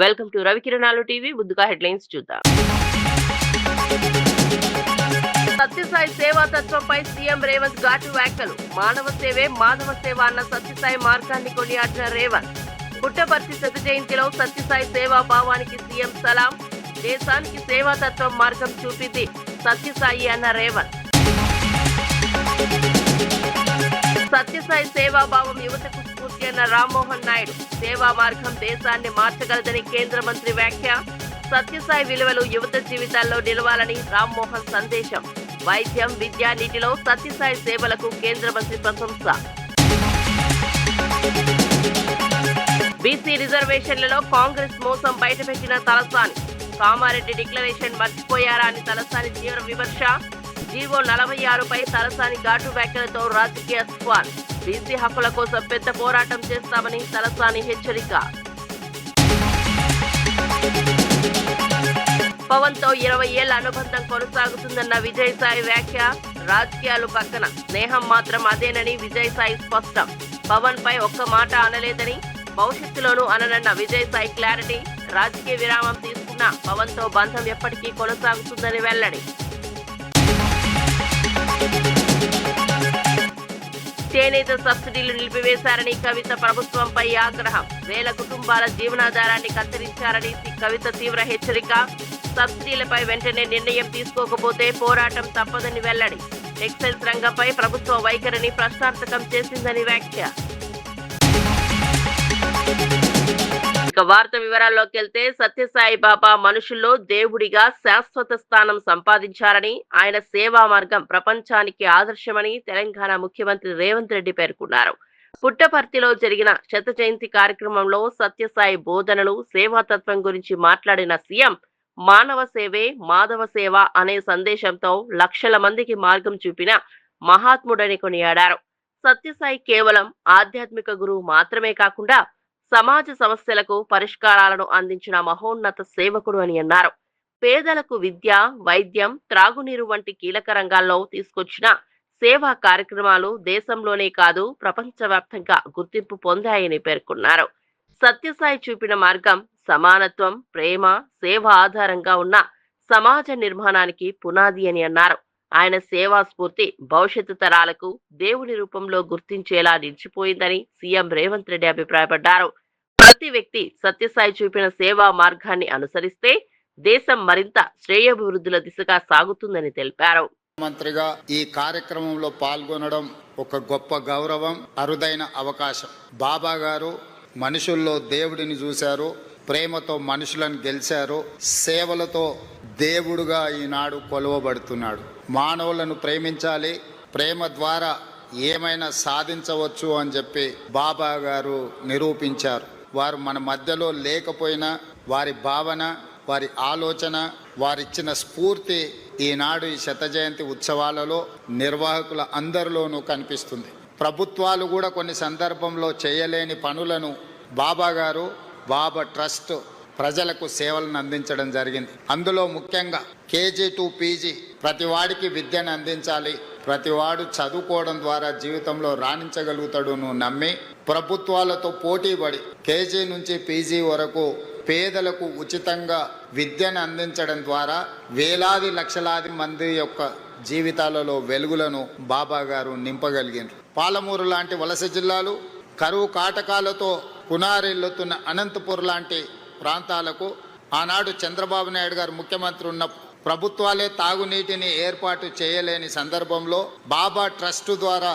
Welcome to Ravikiranalu TV. ముందుగా headlines చూద్దాం. సత్యసాయి సేవా తత్వంపై సీఎం రేవంత్ ఘాటు వ్యాఖ్యలు. మానవ సేవే మాధవ సేవ అన్న సత్యసాయి మార్గాన్ని కొనియాడిన రేవంత్. పుట్టపర్తి శత జయంతిలో సత్యసాయి సేవా భావానికి సీఎం సలాం. దేశానికి సేవా తత్వం మార్గం చూపింది సత్యసాయి అన్న రేవంత్. సత్యసాయి సేవాభావం యువతకు స్ఫూర్తి అన్న రామ్మోహన్ నాయుడు. సేవా మార్గం దేశాన్ని మార్చగలదని కేంద్ర మంత్రి వ్యాఖ్య. సత్యసాయి విలువలు యువత జీవితాల్లో నిలవాలని రామ్మోహన్ సందేశం. వైద్యం, విద్య, నీటిలో సత్యసాయి సేవలకు కేంద్ర మంత్రి ప్రశంస. బీసీ రిజర్వేషన్లలో కాంగ్రెస్ మోసం బయటపెట్టిన తలసాని. కామారెడ్డి డిక్లరేషన్ మర్చిపోయారా అని తలసాని తీవ్ర విమర్శ. జీవో 46పై తలసాని ఘాటు వ్యాఖ్యలతో రాజకీయ స్క్వాడ్. బీసీ హక్కుల కోసం పెద్ద పోరాటం చేస్తామని తలసాని హెచ్చరిక. పవన్ తో 20 ఏళ్ల అనుబంధం కొనసాగుతుందన్న విజయసాయి వ్యాఖ్య. రాజకీయాలు పక్కన స్నేహం మాత్రం అదేనని విజయసాయి స్పష్టం. పవన్ పై ఒక్క మాట అనలేదని, భవిష్యత్తులోనూ అననన్న విజయసాయి క్లారిటీ. రాజకీయ విరామం తీసుకున్న పవన్ తో బంధం ఎప్పటికీ కొనసాగుతుందని వెల్లడి. చేనేత సబ్సిడీలు నిలిపివేశారని కవిత ప్రభుత్వంపై ఆగ్రహం. వేల కుటుంబాల జీవనాధారాన్ని కత్తిరించారని కవిత తీవ్ర హెచ్చరిక. సబ్సిడీలపై వెంటనే నిర్ణయం తీసుకోకపోతే పోరాటం తప్పదని వెల్లడి. టెక్స్టైల్స్ రంగంపై ప్రభుత్వ వైఖరిని ప్రశ్నార్థకం చేసిందని వ్యాఖ్య. ఇక వార్త వివరాల్లోకి వెళ్తే, సత్యసాయి బాబా మనుషుల్లో దేవుడిగా శాశ్వత స్థానం సంపాదించారని, ఆయన సేవా మార్గం ప్రపంచానికి ఆదర్శమని తెలంగాణ ముఖ్యమంత్రి రేవంత్ రెడ్డి పేర్కొన్నారు. పుట్టపర్తిలో జరిగిన శత జయంతి కార్యక్రమంలో సత్యసాయి బోధనలు, సేవాతత్వం గురించి మాట్లాడిన సీఎం, మానవ సేవే మాధవ సేవ అనే సందేశంతో లక్షల మందికి మార్గం చూపిన మహాత్ముడని కొనియాడారు. సత్యసాయి కేవలం ఆధ్యాత్మిక గురువు మాత్రమే కాకుండా సమాజ సమస్యలకు పరిష్కారాలను అందించిన మహోన్నత సేవకుడు అని అన్నారు. పేదలకు విద్య, వైద్యం, త్రాగునీరు వంటి కీలక రంగాల్లో తీసుకొచ్చిన సేవా కార్యక్రమాలు దేశంలోనే కాదు ప్రపంచవ్యాప్తంగా గుర్తింపు పొందాయని పేర్కొన్నారు. సత్యసాయి చూపిన మార్గం సమానత్వం, ప్రేమ, సేవ ఆధారంగా ఉన్న సమాజ నిర్మాణానికి పునాది అని అన్నారు. ఆయన సేవా స్ఫూర్తి భవిష్యత్తు తరాలకు దేవుని రూపంలో గుర్తించేలా నిలిచిపోయిందని సీఎం రేవంత్ రెడ్డి అభిప్రాయపడ్డారు. ప్రతి వ్యక్తి సత్యసాయి చూపిన సేవా మార్గాన్ని అనుసరిస్తే దేశం మరింత శ్రేయోభివృద్ధుల దిశగా సాగుతుందని తెలిపారు. మంత్రిగా ఈ కార్యక్రమంలో పాల్గొనడం ఒక గొప్ప గౌరవం, అరుదైన అవకాశం. బాబా గారు మనుషుల్లో దేవుడిని చూశారు, ప్రేమతో మనుషులను గెలిచారు, సేవలతో దేవుడుగా ఈనాడు కొలువబడుతున్నాడు. మానవులను ప్రేమించాలి, ప్రేమ ద్వారా ఏమైనా సాధించవచ్చు అని చెప్పి బాబా గారు నిరూపించారు. వారు మన మధ్యలో లేకపోయినా వారి భావన, వారి ఆలోచన, వారిచ్చిన స్ఫూర్తి ఈనాడు ఈ శత జయంతి ఉత్సవాలలో నిర్వాహకుల అందరిలోనూ కనిపిస్తుంది. ప్రభుత్వాలు కూడా కొన్ని సందర్భంలో చేయలేని పనులను బాబా గారు, బాబా ట్రస్ట్ ప్రజలకు సేవలను అందించడం జరిగింది. అందులో ముఖ్యంగా కేజీ టు పీజీ ప్రతివాడికి విద్యను అందించాలి, ప్రతివాడు చదువుకోవడం ద్వారా జీవితంలో రాణించగలుగుతాడు నమ్మి ప్రభుత్వాలతో పోటీపడి కేజీ నుంచి పీజీ వరకు పేదలకు ఉచితంగా విద్యను అందించడం ద్వారా వేలాది లక్షలాది మంది యొక్క జీవితాలలో వెలుగులను బాబా గారు నింపగలిగినారు. పాలమూరు లాంటి వలస జిల్లాలు కరువు కాటకాలతో పునారెల్లుతున్న అనంతపూర్ లాంటి ప్రాంతాలకు ఆనాడు చంద్రబాబు నాయుడు గారు ముఖ్యమంత్రి ఉన్న ప్రభుత్వాలే తాగునీటిని ఏర్పాటు చేయలేని సందర్భంలో బాబా ట్రస్ట్ ద్వారా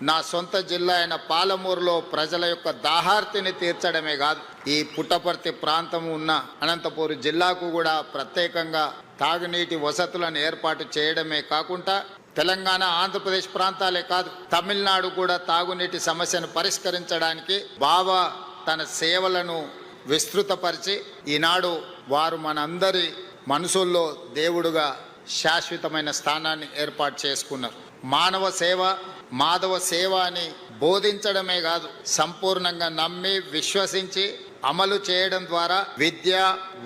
నా సొంత జిల్లా అయిన పాలమూరులో ప్రజల యొక్క దాహార్తిని తీర్చడమే కాదు, ఈ పుట్టపర్తి ప్రాంతం ఉన్న అనంతపూర్ జిల్లాకు కూడా ప్రత్యేకంగా తాగునీటి వసతులను ఏర్పాటు చేయడమే కాకుండా తెలంగాణ, ఆంధ్రప్రదేశ్ ప్రాంతాలే కాదు తమిళనాడు కూడా తాగునీటి సమస్యను పరిష్కరించడానికి బాబా తన సేవలను విస్తృతపరిచి ఈనాడు వారు మనందరి మనసుల్లో దేవుడుగా శాశ్వతమైన స్థానాన్ని ఏర్పాటు చేసుకున్నారు. మానవ సేవ మాధవ సేవ అని బోధించడమే కాదు, సంపూర్ణంగా నమ్మి విశ్వసించి అమలు చేయడం ద్వారా విద్య,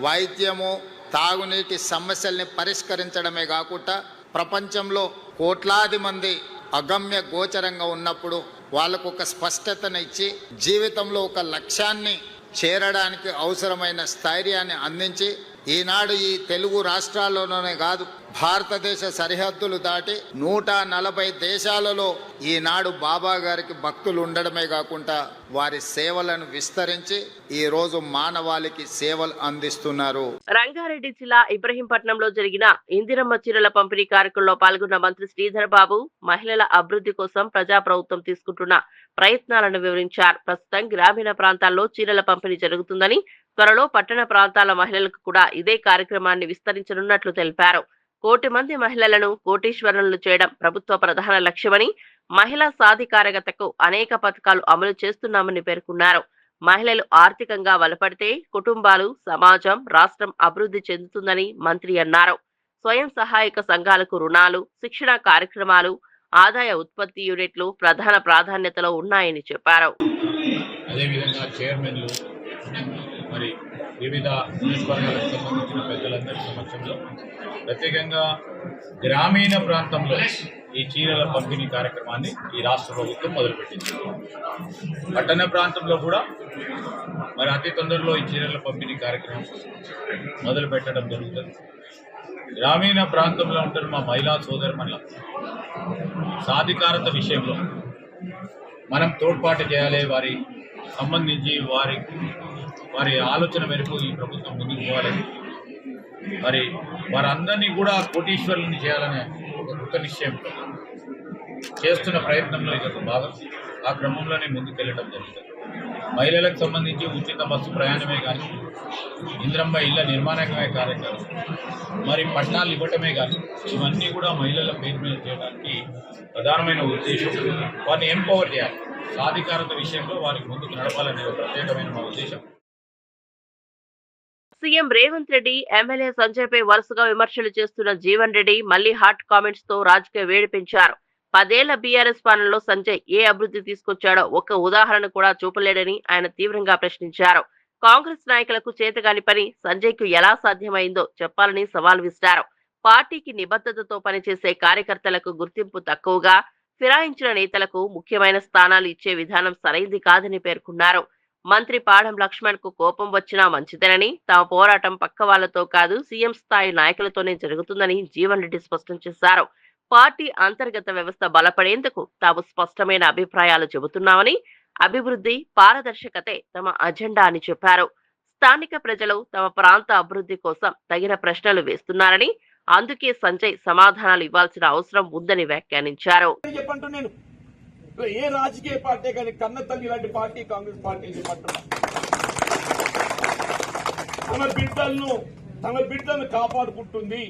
వైద్యము, తాగునీటి సమస్యల్ని పరిష్కరించడమే కాకుండా ప్రపంచంలో కోట్లాది మంది అగమ్య గోచరంగా ఉన్నప్పుడు వాళ్ళకు ఒక స్పష్టతను ఇచ్చి జీవితంలో ఒక లక్ష్యాన్ని చేరడానికి అవసరమైన స్థైర్యాన్ని అందించి ఈనాడు ఈ తెలుగు రాష్ట్రాల్లోనే కాదు, భారతదేశ సరిహద్దులు దాటి 140 దేశాలలో ఈనాడు బాబా గారికి భక్తులు ఉండడమే కాకుండా వారి సేవలను విస్తరించి ఈ రోజు మానవాళికి సేవలు అందిస్తున్నారు. రంగారెడ్డి జిల్లా ఇబ్రహీంపట్నంలో జరిగిన ఇందిరమ్మ చీరల పంపిణీ కార్యక్రమంలో పాల్గొన్న మంత్రి శ్రీధర్ బాబు మహిళల అభివృద్ధి కోసం ప్రజాప్రభుత్వం తీసుకుంటున్న ప్రయత్నాలను వివరించారు. ప్రస్తుతం గ్రామీణ ప్రాంతాల్లో చీరల పంపిణీ జరుగుతుందని, త్వరలో పట్టణ ప్రాంతాల మహిళలకు కూడా ఇదే కార్యక్రమాన్ని విస్తరించనున్నట్లు తెలిపారు. 1 కోటి మంది మహిళలను కోటీశ్వరులను చేయడం ప్రభుత్వ ప్రధాన లక్ష్యమని, మహిళా సాధికారతకు అనేక పథకాలు అమలు చేస్తున్నామని పేర్కొన్నారు. మహిళలు ఆర్థికంగా బలపడితే కుటుంబాలు, సమాజం, రాష్ట్రం అభివృద్ధి చెందుతుందని మంత్రి అన్నారు. స్వయం సహాయక సంఘాలకు రుణాలు, శిక్షణ కార్యక్రమాలు, ఆదాయ ఉత్పత్తి యూనిట్లు ప్రధాన ప్రాధాన్యతలో ఉన్నాయని చెప్పారు. అదేవిధంగా చైర్మన్లు మరి వివిధ నియోజకవర్గాలకు సంబంధించిన పెద్దలందరి సమక్షంలో ప్రత్యేకంగా గ్రామీణ ప్రాంతంలో ఈ చీరల పంపిణీ కార్యక్రమాన్ని ఈ రాష్ట్ర ప్రభుత్వం మొదలుపెట్టింది. పట్టణ ప్రాంతంలో కూడా మరి అతి తొందరలో ఈ చీరల పంపిణీ కార్యక్రమం మొదలు పెట్టడం జరుగుతుంది. గ్రామీణ ప్రాంతంలో ఉంటున్న మా మహిళా సోదరుమణుల సాధికారత విషయంలో మనం తోడ్పాటు చేయాలి. వారి సంబంధించి వారి ఆలోచన మేరకు ఈ ప్రభుత్వం ముందుకు పోవాలని, మరి వారందరినీ కూడా కోటీశ్వరులను చేయాలనే ఒక కృత నిశ్చయంతో చేస్తున్న ప్రయత్నంలో ఇది ఒక భాగం. ఆ క్రమంలోనే ముందుకెళ్ళడం జరుగుతుంది. మహిళలకు సంబంధించి ఉచిత బస్సు ప్రయాణమే కానీ, ఇంద్రమ్మ ఇళ్ల నిర్మాణమే కార్యక్రమం, మరి పట్టాలు ఇవ్వటమే కానీ, ఇవన్నీ కూడా మహిళల పేరు మీద చేయడానికి ప్రధానమైన ఉద్దేశం. వారిని ఎంపవర్ చేయాలి, సాధికారత విషయంలో వారికి ముందుకు నడపాలనే ఒక ప్రత్యేకమైన మా ఉద్దేశం. సీఎం రేవంత్ రెడ్డి ఎమ్మెల్యే సంజయ్ పై వరుసగా విమర్శలు చేస్తున్న జీవన్ రెడ్డి మళ్లీ హాట్ కామెంట్స్ తో రాజకీయ వేడి పెంచారు. 10 ఏళ్ల బీఆర్ఎస్ పాలనలో సంజయ్ ఏ అభివృద్ధి తీసుకొచ్చాడో ఒక్క ఉదాహరణ కూడా చూపలేడని ఆయన తీవ్రంగా ప్రశ్నించారు. కాంగ్రెస్ నాయకులకు చేతగాని పని సంజయ్ కు ఎలా సాధ్యమైందో చెప్పాలని సవాల్ విసిరారు. పార్టీకి నిబద్ధతతో పనిచేసే కార్యకర్తలకు గుర్తింపు తక్కువగా, ఫిరాయించిన నేతలకు ముఖ్యమైన స్థానాలు ఇచ్చే విధానం సరైంది కాదని పేర్కొన్నారు. మంత్రి పాడం లక్ష్మణ్ కు కోపం వచ్చినా మంచిదేనని, తమ పోరాటం పక్క వాళ్లతో కాదు సీఎం స్థాయి నాయకులతోనే జరుగుతుందని జీవన్ రెడ్డి స్పష్టం చేశారు. పార్టీ అంతర్గత వ్యవస్థ బలపడేందుకు తాము స్పష్టమైన అభిప్రాయాలు చెబుతున్నామని, అభివృద్ధి, పారదర్శకతే తమ అజెండా అని చెప్పారు. స్థానిక ప్రజలు తమ ప్రాంత అభివృద్ధి కోసం తగిన ప్రశ్నలు వేస్తున్నారని, అందుకే సంజయ్ సమాధానాలు ఇవ్వాల్సిన అవసరం ఉందని వ్యాఖ్యానించారు. ఏ రాజకీయ పార్టీ కానీ కన్న తల్లి లాంటి పార్టీ కాంగ్రెస్ పార్టీ చెప్పంటున్నా. తమ బిడ్డలను కాపాడుకుంటుంది.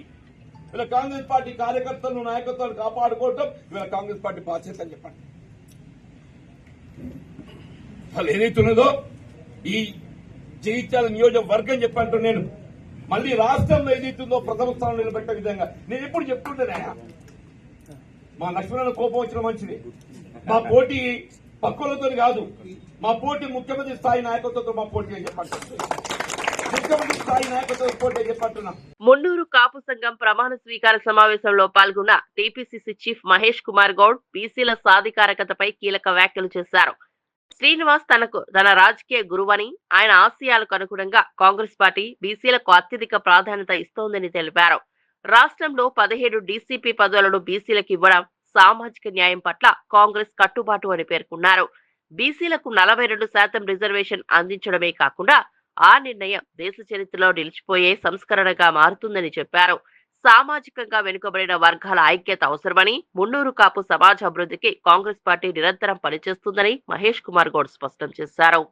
ఇలా కాంగ్రెస్ పార్టీ కార్యకర్తలను, నాయకత్వాలను కాపాడుకోవటం ఇవాళ కాంగ్రెస్ పార్టీ బాధ్యత అని చెప్పండి. అసలు ఏదైతున్నదో ఈ జగిత్యాల నియోజకవర్గం చెప్పంటూ నేను మళ్ళీ రాష్ట్రంలో ఏదైతుందో ప్రథమ స్థానంలో నిలబెట్టే విధంగా నేను ఎప్పుడు చెప్తుంటేనే మా లక్ష్మణ కోపం వచ్చిన మంచిది. మా పోటీ పక్కులతో కాదు, మా పోటీ ముఖ్యమంత్రి స్థాయి నాయకత్వంతో మా పోటీ అని చెప్పండి. ముఖ్యమంత్రి స్థాయి నాయకత్వం పోటీ చెప్పంటున్నా. మున్నూరు కాపు సంఘం ప్రమాణ స్వీకార సమావేశంలో పాల్గొన్న టీపీసీసీ చీఫ్ మహేష్ కుమార్ గౌడ్ బీసీల సాధికారకతపై కీలక వ్యాఖ్యలు చేశారు. శ్రీనివాస్ తన రాజకీయ గురువని, ఆయన ఆశయాలకు అనుగుణంగా కాంగ్రెస్ పార్టీ బీసీలకు అత్యధిక ప్రాధాన్యత ఇస్తోందని తెలిపారు. రాష్ట్రంలో 17 డీసీపీ పదవులను బీసీలకు ఇవ్వడం సామాజిక న్యాయం పట్ల కాంగ్రెస్ కట్టుబాటు అని పేర్కొన్నారు. బీసీలకు 42% రిజర్వేషన్ అందించడమే కాకుండా ఆ నిర్ణయం దేశ చరిత్రలో నిలిచిపోయే సంస్కరణగా మారుతుందని చెప్పారు. సామాజికంగా వెనుకబడిన వర్గాల ఐక్యత అవసరమని, మున్నూరు కాపు సమాజ అభివృద్ధికి కాంగ్రెస్ పార్టీ నిరంతరం పనిచేస్తుందని మహేష్ కుమార్ గౌడ్ స్పష్టం చేశారు.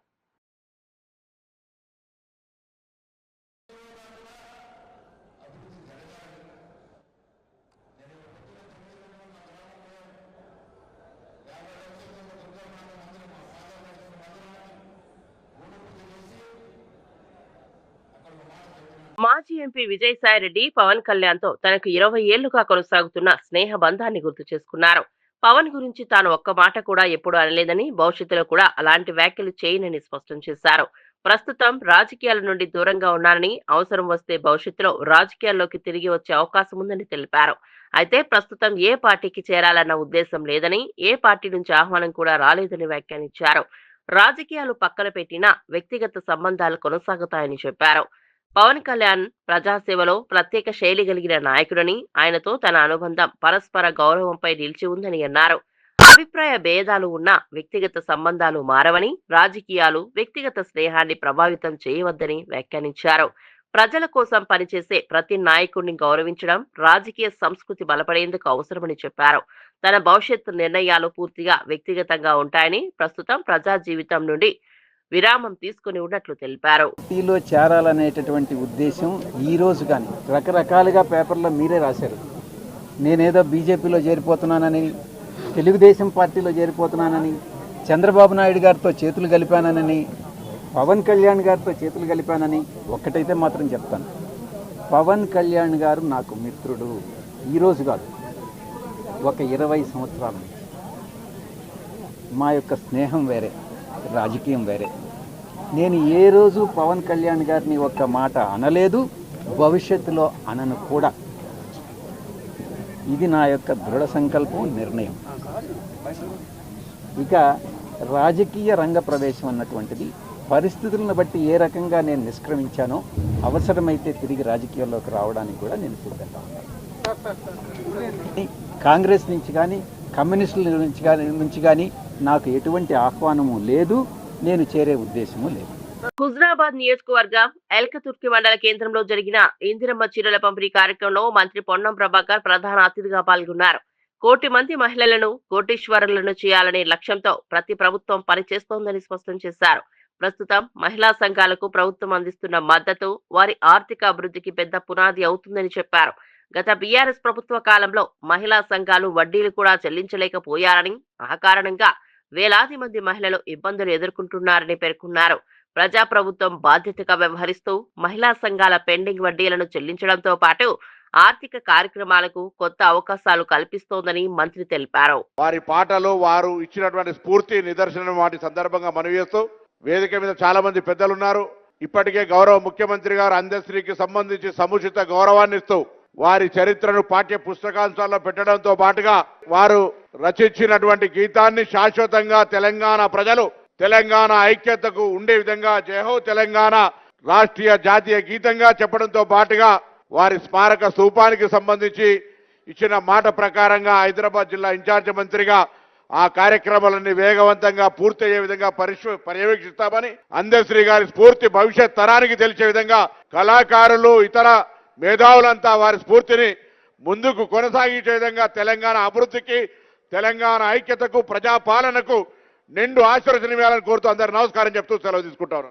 మాజీ ఎంపీ విజయసాయిరెడ్డి పవన్ కళ్యాణ్ తో తనకు 20 ఏళ్లుగా కొనసాగుతున్న స్నేహ బంధాన్ని గుర్తు చేసుకున్నారు. పవన్ గురించి తాను ఒక్క మాట కూడా ఎప్పుడూ అనలేదని, భవిష్యత్తులో కూడా అలాంటి వ్యాఖ్యలు చేయనని స్పష్టం చేశారు. ప్రస్తుతం రాజకీయాల నుండి దూరంగా ఉన్నానని, అవసరం వస్తే భవిష్యత్తులో రాజకీయాల్లోకి తిరిగి వచ్చే అవకాశం ఉందని తెలిపారు. అయితే ప్రస్తుతం ఏ పార్టీకి చేరాలన్న ఉద్దేశం లేదని, ఏ పార్టీ నుంచి ఆహ్వానం కూడా రాలేదని వ్యాఖ్యానించారు. రాజకీయాలు పక్కన పెట్టినా వ్యక్తిగత సంబంధాలు కొనసాగుతాయని చెప్పారు. పవన్ కళ్యాణ్ ప్రజాసేవలో ప్రత్యేక శైలి కలిగిన నాయకుడని, ఆయనతో తన అనుబంధం పరస్పర గౌరవంపై నిలిచి ఉందని అన్నారు. అభిప్రాయ భేదాలు ఉన్నా వ్యక్తిగత సంబంధాలు మారవని, రాజకీయాలు వ్యక్తిగత స్నేహాన్ని ప్రభావితం చేయవద్దని వ్యాఖ్యానించారు. ప్రజల కోసం పనిచేసే ప్రతి నాయకుడిని గౌరవించడం రాజకీయ సంస్కృతి బలపడేందుకు అవసరమని చెప్పారు. తన భవిష్యత్తు నిర్ణయాలు పూర్తిగా వ్యక్తిగతంగా ఉంటాయని, ప్రస్తుతం ప్రజా జీవితం నుండి విరామం తీసుకుని ఉన్నట్లు తెలిపారు. పార్టీలో చేరాలనేటటువంటి ఉద్దేశం ఈ రోజు కానీ రకరకాలుగా పేపర్లో మీరే రాశారు. నేనేదో బీజేపీలో చేరిపోతున్నానని, తెలుగుదేశం పార్టీలో చేరిపోతున్నానని, చంద్రబాబు నాయుడు గారితో చేతులు కలిపానని, పవన్ కళ్యాణ్ గారితో చేతులు కలిపానని ఒక్కటైతే మాత్రం చెప్తాను. పవన్ కళ్యాణ్ గారు నాకు మిత్రుడు. ఈరోజు కాదు, ఒక 20 సంవత్సరాల నుంచి మా యొక్క స్నేహం వేరే, రాజకీయం వేరే. నేను ఏ రోజు పవన్ కళ్యాణ్ గారిని ఒక్క మాట అనలేదు, భవిష్యత్తులో అనను కూడా. ఇది నా యొక్క దృఢ సంకల్పం, నిర్ణయం. ఇక రాజకీయ రంగ ప్రవేశం అన్నటువంటిది పరిస్థితులను బట్టి ఏ రకంగా నేను నిష్క్రమించానో అవసరమైతే తిరిగి రాజకీయాల్లోకి రావడానికి కూడా నేను సిద్ధంగా ఉన్నాను. కాంగ్రెస్ నుంచి కానీ కమ్యూనిస్టుల నుంచి కానీ నాకు ఎటువంటి ఆహ్వానము లేదు, నేను చేరే ఉద్దేశము లేదు. హుజరాబాద్ నియోజకవర్గం ఎల్కతుర్కి మండల కేంద్రంలో జరిగిన ఇందిరమ్మ చీరల పంపిణీ కార్యక్రమంలో మంత్రి పొన్నం ప్రభాకర్ ప్రధాన అతిథిగా పాల్గొన్నారు. 1 కోటి మంది మహిళలను కోటీశ్వరులను చేయాలనే లక్ష్యంతో ప్రతి ప్రభుత్వం పనిచేస్తోందని స్పష్టం చేశారు. ప్రస్తుతం మహిళా సంఘాలకు ప్రభుత్వం అందిస్తున్న మద్దతు వారి ఆర్థిక అభివృద్ధికి పెద్ద పునాది అవుతుందని చెప్పారు. గత బీఆర్ఎస్ ప్రభుత్వ కాలంలో మహిళా సంఘాలు వడ్డీలు కూడా చెల్లించలేకపోయారని, ఆ కారణంగా వేలాది మంది మహిళలు ఇబ్బందులు ఎదుర్కొంటున్నారని పేర్కొన్నారు. ప్రజాప్రభుత్వం బాధ్యతగా వ్యవహరిస్తూ మహిళా సంఘాల పెండింగ్ వడ్డీలను చెల్లించడంతో పాటు ఆర్థిక కార్యక్రమాలకు కొత్త అవకాశాలు కల్పిస్తోందని మంత్రి తెలిపారు. వారి పాటలు వారు ఇచ్చినటువంటి స్ఫూర్తి నిదర్శనం వాటి సందర్భంగా మనవి చేస్తూ, వేదిక మీద చాలా మంది పెద్దలు ఉన్నారు. ఇప్పటికే గౌరవ ముఖ్యమంత్రి గారు అందశ్రీకి సంబంధించి సముచిత గౌరవాన్ని ఇస్తూ వారి చరిత్రను పాఠ్య పుస్తకాంశాల్లో పెట్టడంతో పాటుగా వారు రచించినటువంటి గీతాన్ని శాశ్వతంగా తెలంగాణ ప్రజలు తెలంగాణ ఐక్యతకు ఉండే విధంగా జయహో తెలంగాణ రాష్ట్రీయ జాతీయ గీతంగా చెప్పడంతో పాటుగా వారి స్మారక స్థూపానికి సంబంధించి ఇచ్చిన మాట ప్రకారంగా హైదరాబాద్ జిల్లా ఇన్ఛార్జ్ మంత్రిగా ఆ కార్యక్రమాలన్నీ వేగవంతంగా పూర్తయ్యే విధంగా పర్యవేక్షిస్తామని, అందశ్రీ గారి స్ఫూర్తి భవిష్యత్ తరానికి తెలిసే విధంగా కళాకారులు ఇతర మేధావులంతా వారి స్ఫూర్తిని ముందుకు కొనసాగించే విధంగా తెలంగాణ అభివృద్ధికి, తెలంగాణ ఐక్యతకు, ప్రజాపాలనకు నిండు ఆశీర్వచనమియాలని కోరుతూ అందరు నమస్కారం చెప్తూ సెలవు తీసుకుంటాను.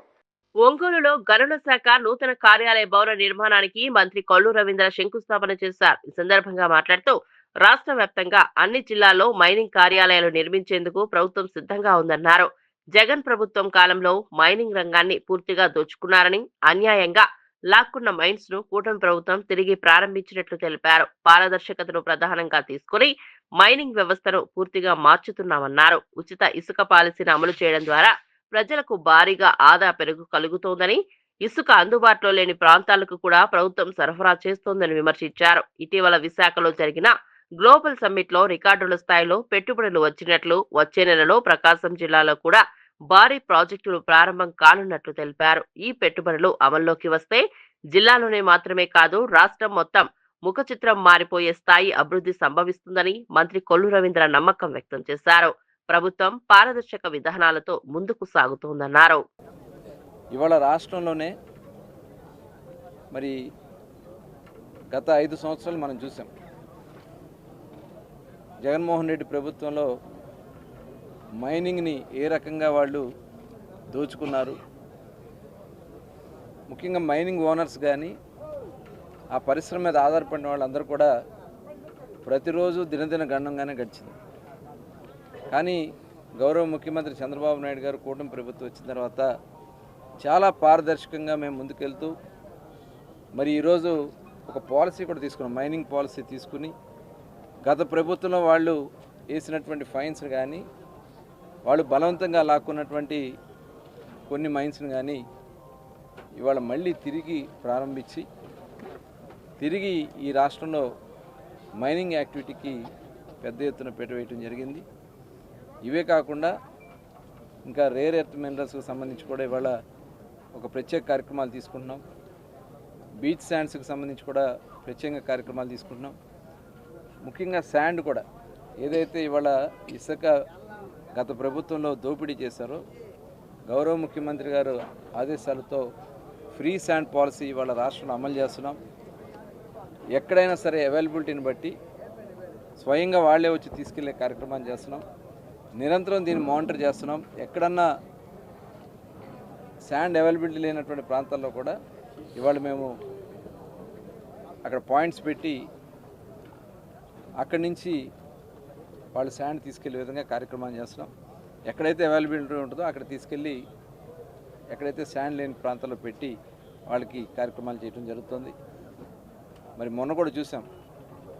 ఒంగోలులో గనుల శాఖ నూతన కార్యాలయ భవన నిర్మాణానికి మంత్రి కొల్లు రవీంద్ర శంకుస్థాపన చేశారు. ఈ సందర్భంగా మాట్లాడుతూ, రాష్ట్ర వ్యాప్తంగా అన్ని జిల్లాల్లో మైనింగ్ కార్యాలయాలు నిర్మించేందుకు ప్రభుత్వం సిద్ధంగా ఉందన్నారు. జగన్ ప్రభుత్వం కాలంలో మైనింగ్ రంగాన్ని పూర్తిగా దోచుకున్నారని, అన్యాయంగా లాక్కున్న మైన్స్ ను కూటమి ప్రభుత్వం తిరిగి ప్రారంభించినట్లు తెలిపారు. పారదర్శకతను ప్రధానంగా తీసుకుని మైనింగ్ వ్యవస్థను పూర్తిగా మార్చుతున్నామన్నారు. ఉచిత ఇసుక పాలసీని అమలు చేయడం ద్వారా ప్రజలకు భారీగా ఆదా కలుగుతోందని, ఇసుక అందుబాటులో లేని ప్రాంతాలకు కూడా ప్రభుత్వం సరఫరా చేస్తోందని విమర్శించారు. ఇటీవల విశాఖలో జరిగిన గ్లోబల్ సమ్మిట్ లో రికార్డుల స్థాయిలో పెట్టుబడులు వచ్చినట్లు, వచ్చే నెలలో ప్రకాశం జిల్లాలో కూడా భారీ ప్రాజెక్టులు ప్రారంభం కానున్నట్లు తెలిపారు. ఈ పెట్టుబడులు అమల్లోకి వస్తే జిల్లాలోనే మాత్రమే కాదు, రాష్ట్రం మొత్తం ముఖ చిత్రం మారిపోయే స్థాయి అభివృద్ధి సంభవిస్తుందని మంత్రి కొల్లు రవీంద్ర నమ్మకం వ్యక్తం చేశారు. ప్రభుత్వం పారదర్శక విధానాలతో ముందుకు సాగుతోందన్నారు. ఇవాళ రాష్ట్రంలోనే మరి గత 5 సంవత్సరాలు మనం చూసాం. జగన్మోహన్ రెడ్డి ప్రభుత్వంలో మైనింగ్ని ఏ రకంగా వాళ్ళు దోచుకున్నారు. ముఖ్యంగా మైనింగ్ ఓనర్స్ కానీ ఆ పరిశ్రమ మీద ఆధారపడిన వాళ్ళందరూ కూడా ప్రతిరోజు దినదిన గణంగానే గడిచింది. కానీ గౌరవ ముఖ్యమంత్రి చంద్రబాబు నాయుడు గారు కూటమి ప్రభుత్వం వచ్చిన తర్వాత చాలా పారదర్శకంగా మేము ముందుకెళ్తూ మరి ఈరోజు ఒక పాలసీ కూడా తీసుకున్నాం. మైనింగ్ పాలసీ తీసుకుని గత ప్రభుత్వంలో వాళ్ళు వేసినటువంటి ఫైన్స్ కానీ, వాళ్ళు బలవంతంగా లాక్కున్నటువంటి కొన్ని మైన్స్ని కానీ ఇవాళ మళ్ళీ తిరిగి ప్రారంభించి తిరిగి ఈ రాష్ట్రంలో మైనింగ్ యాక్టివిటీకి పెద్ద ఎత్తున పెట్టవేయటం జరిగింది. ఇవే కాకుండా ఇంకా రేర్ ఎర్త్ మినరల్స్కి సంబంధించి కూడా ఇవాళ ఒక ప్రత్యేక కార్యక్రమాలు తీసుకుంటున్నాం. బీచ్ శాండ్స్కి సంబంధించి కూడా ప్రత్యేక కార్యక్రమాలు తీసుకుంటున్నాం. ముఖ్యంగా శాండ్ కూడా ఏదైతే ఇవాళ ఇసుక గత ప్రభుత్వంలో దోపిడీ చేశారో గౌరవ ముఖ్యమంత్రి గారు ఆదేశాలతో ఫ్రీ శాండ్ పాలసీ ఇవాళ రాష్ట్రంలో అమలు చేస్తున్నాం. ఎక్కడైనా సరే అవైలబిలిటీని బట్టి స్వయంగా వాళ్ళే వచ్చి తీసుకెళ్లే కార్యక్రమాన్ని చేస్తున్నాం. నిరంతరం దీన్ని మానిటర్ చేస్తున్నాం. ఎక్కడన్నా శాండ్ అవైలబిలిటీ లేనటువంటి ప్రాంతాల్లో కూడా ఇవాళ మేము అక్కడ పాయింట్స్ పెట్టి అక్కడి నుంచి వాళ్ళు శాండ్ తీసుకెళ్లే విధంగా కార్యక్రమాన్ని చేస్తున్నాం. ఎక్కడైతే అవైలబిలిటీ ఉంటుందో అక్కడ తీసుకెళ్ళి ఎక్కడైతే శాండ్ లేని ప్రాంతాల్లో పెట్టి వాళ్ళకి కార్యక్రమాలు చేయడం జరుగుతుంది. మరి మొన్న కూడా చూసాం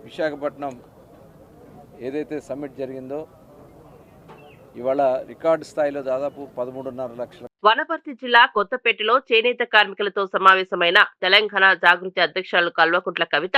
విశాఖపట్నం ఏదైతే సమ్మిట్ జరిగిందో ఇవాళ రికార్డు స్థాయిలో దాదాపు 13.5 లక్షల. వనపర్తి జిల్లా కొత్తపేటలో చేనేత కార్మికులతో సమావేశమైన తెలంగాణ జాగృతి అధ్యక్షురాలు కల్వకుంట్ల కవిత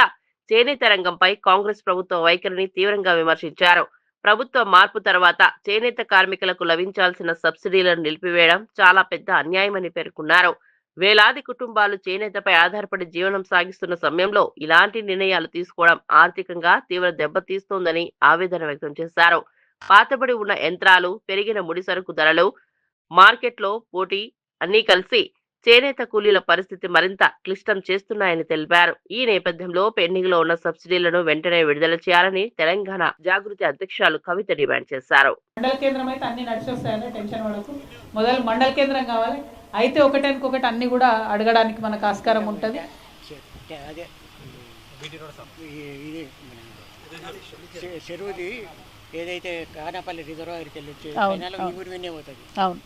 చేనేత రంగంపై కాంగ్రెస్ ప్రభుత్వ వైఖరిని తీవ్రంగా విమర్శించారు. ప్రభుత్వ మార్పు తర్వాత చేనేత కార్మికులకు లభించాల్సిన సబ్సిడీలను నిలిపివేయడం చాలా పెద్ద అన్యాయమని పేర్కొన్నారు. వేలాది కుటుంబాలు చేనేతపై ఆధారపడి జీవనం సాగిస్తున్న సమయంలో ఇలాంటి నిర్ణయాలు తీసుకోవడం ఆర్థికంగా తీవ్ర దెబ్బతీస్తోందని ఆవేదన వ్యక్తం చేశారు. పాతబడి ఉన్న యంత్రాలు, పెరిగిన ముడి సరుకు ధరలు, మార్కెట్లో పోటీ అన్నీ కలిసి చేనేత కూలీల పరిస్థితి మరింత క్లిష్టం చేస్తున్నాయని తెలిపారు. ఈ నేపథ్యంలో పెండింగ్ లో ఉన్న సబ్సిడీలను వెంటనే విడుదల చేయాలని తెలంగాణ జాగృతి అధ్యక్షురాలు కవిత డిమాండ్ చేశారు. మండల కేంద్రం అయితే అన్ని నడిచొస్తాయని టెన్షన్ పడకు, మొదలు మండల కేంద్రం కావాలి. అయితే ఒకటి అన్ని కూడా అడగడానికి మనకు ఆస్కారం ఉంటుంది. చెరువుది ఏదైతే కానాపల్లి రిజర్వాయర్కి వెళ్ళి ఊరి పోతుంది, అవును,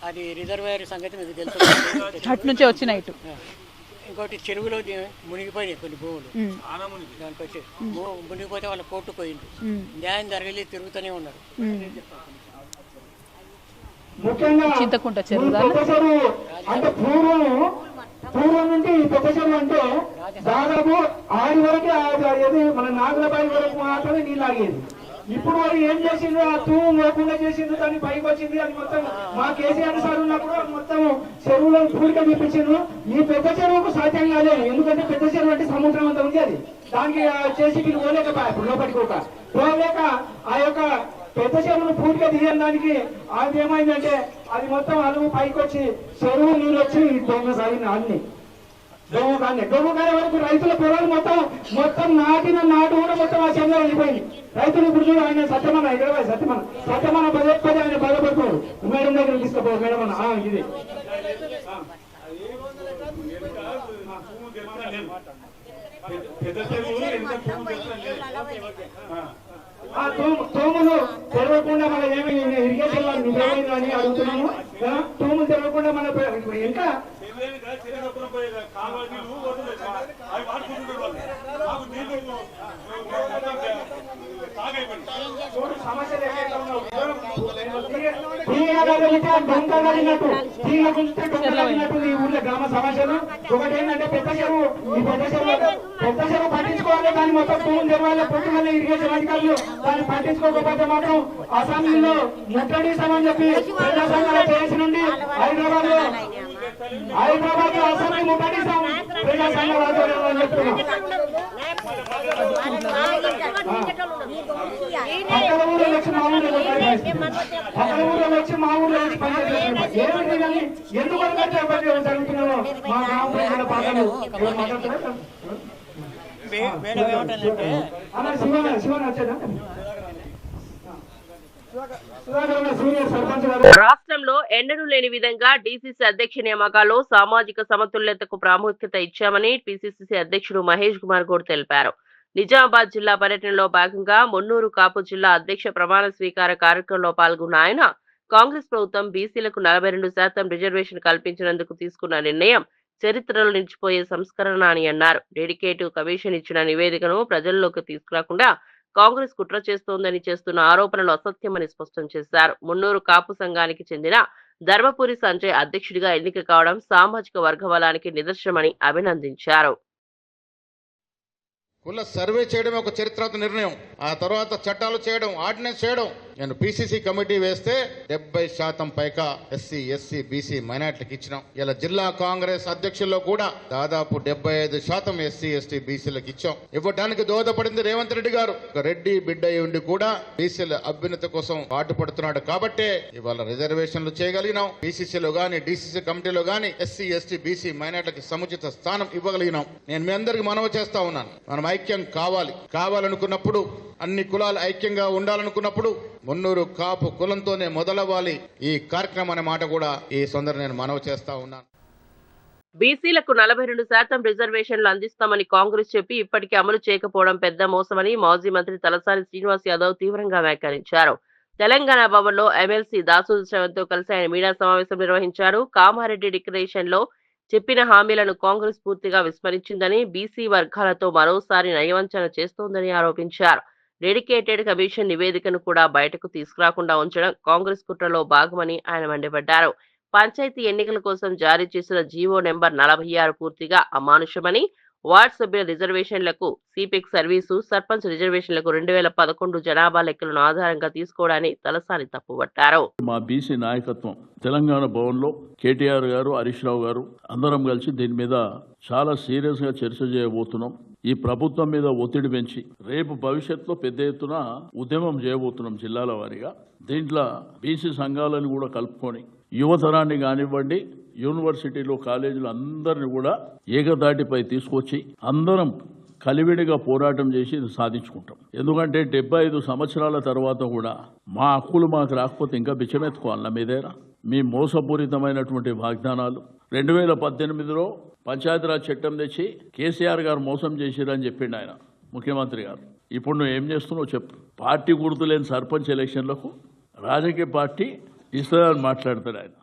అది రిజర్వాయర్ సంగతి మీకు తెలుసు. అటు నుంచే వచ్చినాయి. ఇంకోటి చెరువులో మునిగిపోయినాయి కొన్ని భూములు. దానికి వచ్చి మునిగిపోతే వాళ్ళ కోర్టు పోయింది, న్యాయం జరగలి తిరుగుతూనే ఉన్నారు. చింతకుంట చెరువు అంటే పూర్వం నుండి పెద్ద చెరువు అంటే దాదాపు 6 వరకు మన నాగులబాయి వరకు మాత్రమే నీళ్ళు ఆగేది. ఇప్పుడు వారు ఏం చేసిండ్రు, ఆ తూము లేకుండా చేసిండ్రు, దాన్ని పైకి వచ్చింది. అది మొత్తం మా కేసీఆర్ సార్ ఉన్నప్పుడు మొత్తం చెరువులో పూడిక చూపించిండ్రు. ఈ పెద్ద చెరువుకు సాధ్యం కాలేదు, ఎందుకంటే పెద్ద చెరువు అంటే సముద్రం అంతా ఉంది. అది దానికి చేసి వీళ్ళు పోలేకపోయారు, లోపలికి పోలేక ఆ యొక్క పెద్ద చెరువును పూర్తిగా తీయడానికి అది ఏమైందంటే అది మొత్తం అలుగు పైకి వచ్చి చెరువు నీళ్ళు వచ్చి దొంగ సాగిన అన్ని డొమ్ముకానే వరకు రైతుల పొలాలు మొత్తం నాటిన నాటు కూడా మొత్తం ఆ చెరువులో వెళ్ళిపోయింది. రైతులు ఇప్పుడు చూడు, ఆయన సత్యమన్న హైదరాబాద్ సత్యమన్న పదే ఆయన బాధపడుతున్నాడు. మేడం దగ్గర తీసుకుపో మేడం అన్న ఇది తూములు తెరవకుండా మన ఏమి ఇరిగేషన్ వాళ్ళు నిజమైంది అని అడుగుతున్నాము. తూములు తెరవకుండా మన ఇంకా సమస్యలు ఈ ఊర్లో గ్రామ సమస్యలు. ఒకటి ఏంటంటే పెద్ద చెరువు, ఈ పెద్ద చెరువు పట్టించుకోవాలి. దాన్ని మొత్తం తూములు తెరవాలి. పొట్టుమల్ల ఇరిగేషన్ అధికారులు దాన్ని పట్టించుకోకపోతే మాత్రం అసెంబ్లీలో ముట్టడిస్తామని చెప్పి ప్రజా సంఘాల చేసి నుండి హైదరాబాద్ లో అసెంబ్లీ ముట్టడిస్తాం ప్రజా సంఘాల ఆధ్వర్యంలో అని చెప్తున్నాం. పక్కన ఊళ్ళో వచ్చి మా ఊళ్ళో పనిచేస్తున్నారు. ఏమిటి కానీ ఎందుకు జరుగుతున్నారో మా గ్రామ ప్రజల పాటలు శివన్ వచ్చేదా. రాష్ట్రంలో ఎన్నడూ లేని విధంగా డీసీసీ అధ్యక్ష నియామకాల్లో సామాజిక సమతుల్యతకు ప్రాముఖ్యత ఇచ్చామని పిసిసి అధ్యక్షుడు మహేష్ కుమార్ గౌడ్ తెలిపారు. నిజామాబాద్ జిల్లా పర్యటనలో భాగంగా మున్నూరు కాపు జిల్లా అధ్యక్ష ప్రమాణ స్వీకార కార్యక్రమంలో పాల్గొన్న ఆయన కాంగ్రెస్ ప్రభుత్వం బీసీలకు 42% రిజర్వేషన్ కల్పించినందుకు తీసుకున్న నిర్ణయం చరిత్రలో నిలిచిపోయే సంస్కరణ అని అన్నారు. డెడికేటివ్ కమిషన్ ఇచ్చిన నివేదికను ప్రజల్లోకి తీసుకురాకుండా కాంగ్రెస్ కుట్ర చేస్తోందని చేస్తున్న ఆరోపణలు అసత్యమని స్పష్టం చేశారు. మున్నూరు కాపు సంఘానికి చెందిన ధర్మపురి సంజయ్ అధ్యక్షుడిగా ఎన్నిక కావడం సామాజిక వర్గబలానికి నిదర్శనమని అభినందించారు. కుల సర్వే చేయడం ఒక చరిత్రాత్మక నిర్ణయం. ఆ తర్వాత చట్టాలు చేయడం, ఆర్డినెన్స్ చేయడం, నేను పిసిసి కమిటీ వేస్తే 70% పైగా ఎస్సీ ఎస్సీ బీసీ మైనార్టీలకు ఇచ్చినాం. ఇలా జిల్లా కాంగ్రెస్ అధ్యక్షుల్లో కూడా దాదాపు 75% ఎస్సీ ఎస్టీ బీసీలకు ఇచ్చాం. ఇవ్వడానికి దోహదపడింది రేవంత్ రెడ్డి గారు. ఒక రెడ్డి బిడ్డ ఉండి కూడా బీసీల అభ్యున్నతి కోసం పాటుపడుతున్నాడు కాబట్టే ఇవాళ రిజర్వేషన్లు చేయగలిగినాం. పిసిసిలో గానీ డిసిసి కమిటీలో గానీ ఎస్సీ ఎస్టీ బీసీ మైనార్టీలకు సముచిత స్థానం ఇవ్వగలిగినాం. నేను మీ అందరికి మనవి చేస్తా ఉన్నాను, మనం ఐక్యం కావాలనుకున్నప్పుడు, అన్ని కులాలు ఐక్యంగా ఉండాలనుకున్నప్పుడు మున్నూరు కాపు కులంతోనే మొదలవ్వాలి ఈ కార్యక్రమం అనే మాట కూడా ఈ సందర్భంగా నేను మనవి చేస్తా ఉన్నాను. బీసీలకు 42% రిజర్వేషన్లు అందిస్తామని కాంగ్రెస్ చెప్పి ఇప్పటికీ అమలు చేయకపోవడం పెద్ద మోసమని మాజీ మంత్రి తలసాని శ్రీనివాస్ యాదవ్ తీవ్రంగా వ్యాఖ్యానించారు. తెలంగాణ భవన్లో ఎమ్మెల్సీ దాసు శ్రవణ్తో కలిసి ఆయన మీడియా సమావేశం నిర్వహించారు. కామారెడ్డి డిక్లరేషన్ లో చెప్పిన హామీలను కాంగ్రెస్ పూర్తిగా విస్మరించిందని, బీసీ వర్గాలతో మరోసారి నయవంచన చేస్తోందని ఆరోపించారు. డెడికేటెడ్ కమిషన్ నివేదికను కూడా బయటకు తీసుకురాకుండా ఉంచడం కాంగ్రెస్ కుట్రలో భాగమని ఆయన మండిపడ్డారు. పంచాయతీ ఎన్నికల కోసం జారీ చేసిన జీవో నెంబర్ 46 పూర్తిగా అమానుషమని, వార్డు సభ్యుల రిజర్వేషన్లకు సిపిక్ సర్వీసు, సర్పంచ్ రిజర్వేషన్లకు 2011 జనాభా లెక్కలను ఆధారంగా తీసుకోవడాన్ని తలసాని తప్పుపట్టారు. మా బీసీ నాయకత్వం తెలంగాణ భవన్లో కేటీఆర్ గారు, హరీష్ రావు గారు అందరం కలిసి దీని మీద చాలా సీరియస్ గా చర్చ చేయబోతున్నాం. ఈ ప్రభుత్వం మీద ఒత్తిడి పెంచి రేపు భవిష్యత్తులో పెద్ద ఎత్తున ఉద్యమం చేయబోతున్నాం జిల్లాల వారీగా. దీంట్లో బీసీ సంఘాలను కూడా కలుపుకొని యువతరాన్ని కానివ్వండి, యూనివర్సిటీలో కాలేజీలు అందరిని కూడా ఏకదాటిపై తీసుకొచ్చి అందరం కలివిడిగా పోరాటం చేసి ఇది సాధించుకుంటాం. ఎందుకంటే 75 సంవత్సరాల తర్వాత కూడా మా హక్కులు మాకు రాకపోతే ఇంకా బిచ్చమెత్తుకోవాలన్నా మీదేరా? మీ మోసపూరితమైనటువంటి వాగ్దానాలు 2018లో పంచాయతీరాజ్ చట్టం తెచ్చి కేసీఆర్ గారు మోసం చేసిరని చెప్పిండు ఆయన ముఖ్యమంత్రి గారు. ఇప్పుడు నువ్వు ఏం చేస్తున్నావు చెప్పు? పార్టీ గుర్తు లేని సర్పంచ్ ఎలక్షన్లకు రాజకీయ పార్టీ ఇస్తుందని మాట్లాడతాడు ఆయన.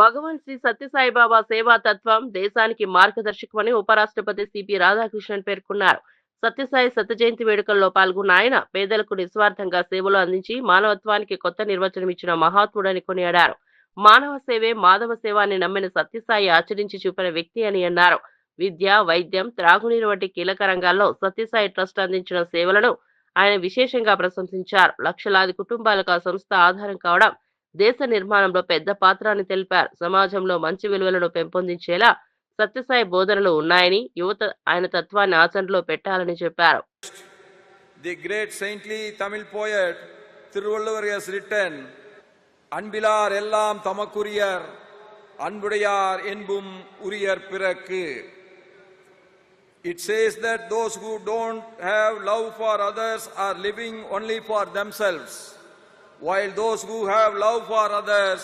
భగవాన్ శ్రీ సత్యసాయిబాబా సేవా తత్వం దేశానికి మార్గదర్శకమని ఉపరాష్ట్రపతి సిపి రాధాకృష్ణన్ పేర్కొన్నారు. సత్యసాయి శత జయంతి వేడుకల్లో పాల్గొన్న ఆయన పేదలకు నిస్వార్థంగా సేవలు అందించి మానవత్వానికి కొత్త నిర్వచనం ఇచ్చిన మహాత్ముడని కొనియాడారు. మానవ సేవే మాధవ సేవ అని నమ్మిన సత్యసాయి ఆచరించి చూపిన వ్యక్తి అని అన్నారు. విద్య, వైద్యం, త్రాగునీరు వంటి కీలక రంగాల్లో సత్యసాయి ట్రస్ట్ అందించిన సేవలను ఆయన విశేషంగా ప్రశంసించారు. లక్షలాది కుటుంబాలకు ఆ సంస్థ ఆధారం కావడం దేశ నిర్మాణంలో పెద్ద పాత్ర అని తెలిపారు. సమాజంలో మంచి విలువలను పెంపొందించేలా సత్యసాయి బోధనలు ఉన్నాయని, యువత ఆయన తత్వాన్ని ఆచరణలో పెట్టాలని చెప్పారు. The great saintly Tamil poet Thiruvalluvar has written, அன்பிலார் எல்லாம் தமக்குரியர் அன்புடையார் என்பும் உரியர் பிறக்கு. It says that those who don't have love for others are living only for themselves, while those who have love for others,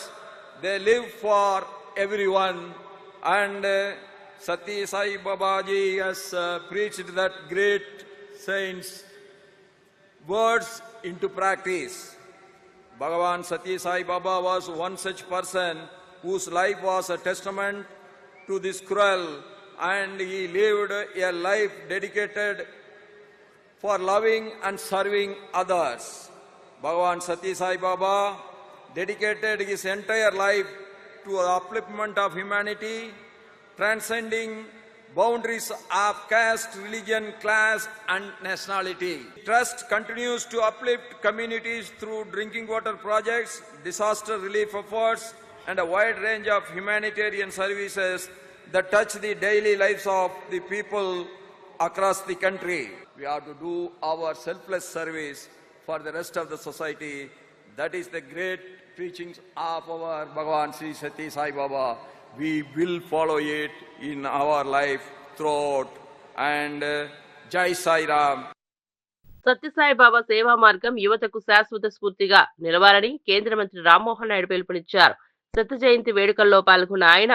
they live for everyone. And Sati Sai Babaji has preached that great saint's words into practice. Bhagavan Sati Sai Baba was one such person whose life was a testament to this cruel, and he lived a life dedicated for loving and serving others. Bhagavan Sati Sai Baba dedicated his entire life to the upliftment of humanity, transcending boundaries of caste, religion, class and nationality. Trust continues to uplift communities through drinking water projects, disaster relief efforts and a wide range of humanitarian services that touch the daily lives of the people across the country. We have to do our selfless service for the rest of the society. That is the great preachings of our Bhagavan Sri Sati Sai Baba. We will follow it in our life throughout. And Jai Sai Ram. Sathya Sai బాబా సేవా మార్గం యువతకు శాశ్వత స్ఫూర్తిగా నిలవాలని కేంద్ర మంత్రి రామ్మోహన్ నాయుడు పిలుపునిచ్చారు. శత జయంతి వేడుకల్లో పాల్గొన్న ఆయన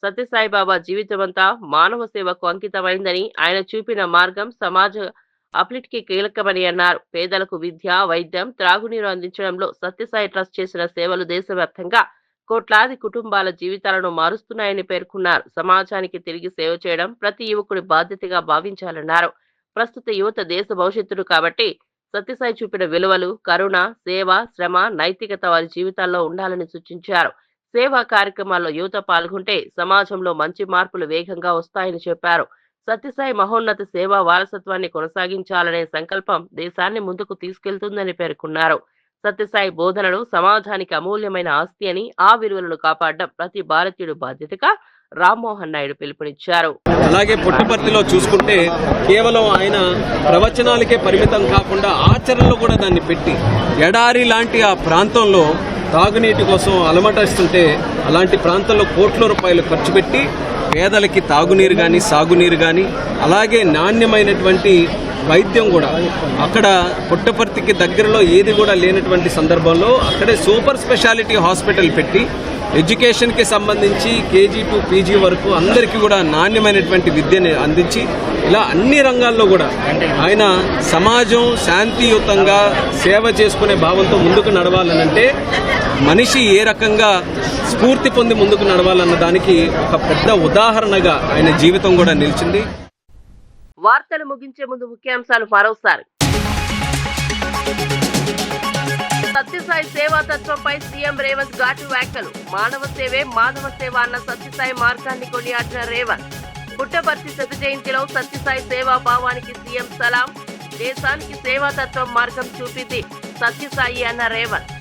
సత్యసాయి బాబా జీవితమంతా మానవ సేవకు అంకితమైందని, ఆయన చూపిన మార్గం సమాజ అప్లిట్ కి కీలకమని అన్నారు. పేదలకు విద్య, వైద్యం, త్రాగునీరు అందించడంలో సత్యసాయి ట్రస్ట్ చేసిన సేవలు దేశవ్యాప్తంగా కోట్లాది కుటుంబాల జీవితాలను మారుస్తున్నాయని పేర్కొన్నారు. సమాజానికి తిరిగి సేవ చేయడం ప్రతి యువకుడి బాధ్యతగా భావించాలన్నారు. ప్రస్తుత యువత దేశ భవిష్యత్తును కాబట్టి సత్యసాయి చూపిన విలువలు, కరుణ, సేవ, శ్రమ, నైతికత వారి జీవితాల్లో ఉండాలని సూచించారు. సేవా కార్యక్రమాల్లో యువత పాల్గొంటే సమాజంలో మంచి మార్పులు వేగంగా వస్తాయని చెప్పారు. సత్యసాయి మహోన్నత సేవా వారసత్వాన్ని కొనసాగించాలనే సంకల్పం దేశాన్ని ముందుకు తీసుకెళ్తుందని పేర్కొన్నారు. సత్యసాయి బోధనలు సమాజానికి అమూల్యమైన ఆస్తి అని, ఆ విలువలను కాపాడడం ప్రతి భారతీయుడు బాధ్యతగా రామ్మోహన్ నాయుడు పిలుపునిచ్చారు. అలాగే పుట్టపర్తిలో చూసుకుంటే కేవలం ఆయన ప్రవచనాలకే పరిమితం కాకుండా ఆచరణలో కూడా దాన్ని పెట్టి ఎడారి లాంటి ఆ ప్రాంతంలో తాగునీటి కోసం అలమటిస్తుంటే అలాంటి ప్రాంతంలో కోట్ల రూపాయలు ఖర్చు పెట్టి పేదలకి తాగునీరు కానీ సాగునీరు కానీ అలాగే నాణ్యమైనటువంటి వైద్యం కూడా అక్కడ పుట్టపర్తికి దగ్గరలో ఏది కూడా లేనటువంటి సందర్భంలో అక్కడే సూపర్ స్పెషాలిటీ హాస్పిటల్ పెట్టి ఎడ్యుకేషన్కి సంబంధించి కేజీ టు పీజీ వరకు అందరికీ కూడా నాణ్యమైనటువంటి విద్యని అందించి ఇలా అన్ని రంగాల్లో కూడా ఆయన సమాజం శాంతియుతంగా సేవ చేసుకునే భావంతో ముందుకు నడవాలనంటే మనిషి ఏ రకంగా స్ఫూర్తి పొంది ముందుకు నడవాలన్న దానికి ఒక పెద్ద ఉదాహరణగా ఆయన జీవితం కూడా నిలిచింది. వార్తలు ముగించే ముందు ముఖ్యాంశాలు మరోసారి. సత్యసాయి సేవా తత్వంపై సీఎం రేవంత్ ఘాటు వ్యాఖ్యలు. మానవ సేవే మాధవ సేవ అన్న సత్యసాయి మార్గాన్ని కొనియాడిన రేవంత్. పుట్టపర్తి శత జయంతిలో సత్యసాయి సేవా భావానికి సీఎం సలాం. దేశానికి సేవా తత్వం మార్గం చూపింది సత్యసాయి అన్న రేవంత్.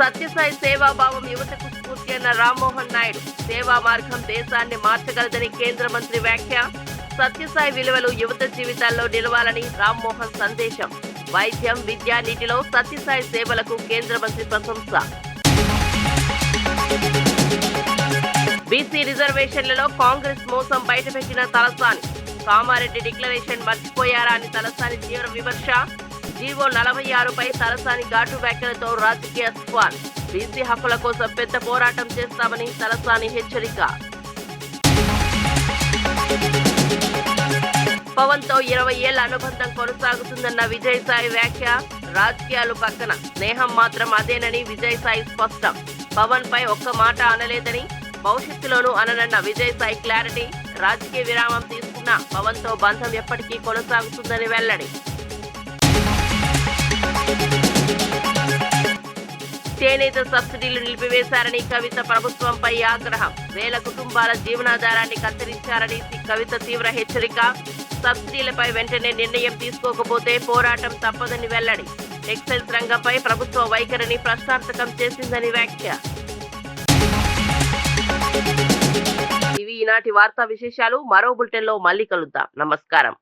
సత్యసాయి సేవాభావం యువతకు స్ఫూర్తి అన్న రామ్మోహన్ నాయుడు. సేవా మార్గం దేశాన్ని మార్చగలదని కేంద్ర మంత్రి వ్యాఖ్య. సత్యసాయి విలువలు యువత జీవితాల్లో నిలవాలని రామ్మోహన్ సందేశం. వైద్యం, విద్య, నీటిలో సత్యసాయి సేవలకు కేంద్ర మంత్రి ప్రశంస. బీసీ రిజర్వేషన్లలో కాంగ్రెస్ మోసం బయటపెట్టిన తలసాని. కామారెడ్డి డిక్లరేషన్ మర్చిపోయారా అని తలసాని తీవ్ర విమర్శ. జీవో 46పై తలసాని ఘాటు వ్యాఖ్యలతో రాజకీయ స్క్వాల్. బీసీ హక్కుల కోసం పెద్ద పోరాటం చేస్తామని తలసాని హెచ్చరిక. పవన్ తో 20 ఏళ్ల అనుబంధం కొనసాగుతుందన్న విజయసాయి వ్యాఖ్య. రాజకీయాలు పక్కన స్నేహం మాత్రం అదేనని విజయసాయి స్పష్టం. పవన్ పై ఒక్క మాట అనలేదని, భవిష్యత్తులోనూ అననన్న విజయసాయి క్లారిటీ. రాజకీయ విరామం తీసుకున్న పవన్ తో బంధం ఎప్పటికీ కొనసాగుతుందని వెల్లడి. చేనేత సబ్సిడీలు నిలిపివేశారని కవిత ప్రభుత్వంపై ఆగ్రహం. వేల కుటుంబాల జీవనాధారాన్ని కత్తిరించారని కవిత తీవ్ర హెచ్చరిక. సబ్సిడీలపై వెంటనే నిర్ణయం తీసుకోకపోతే పోరాటం తప్పదని వెల్లడి. టెక్స్టైల్స్ రంగంపై ప్రభుత్వ వైఖరిని ప్రశ్నార్థకం చేసిందని వ్యాఖ్య. ఇవి ఈనాటి వార్తా విశేషాలు. మరో బులెటిన్ లో మళ్ళీ కలుద్దాం. నమస్కారం.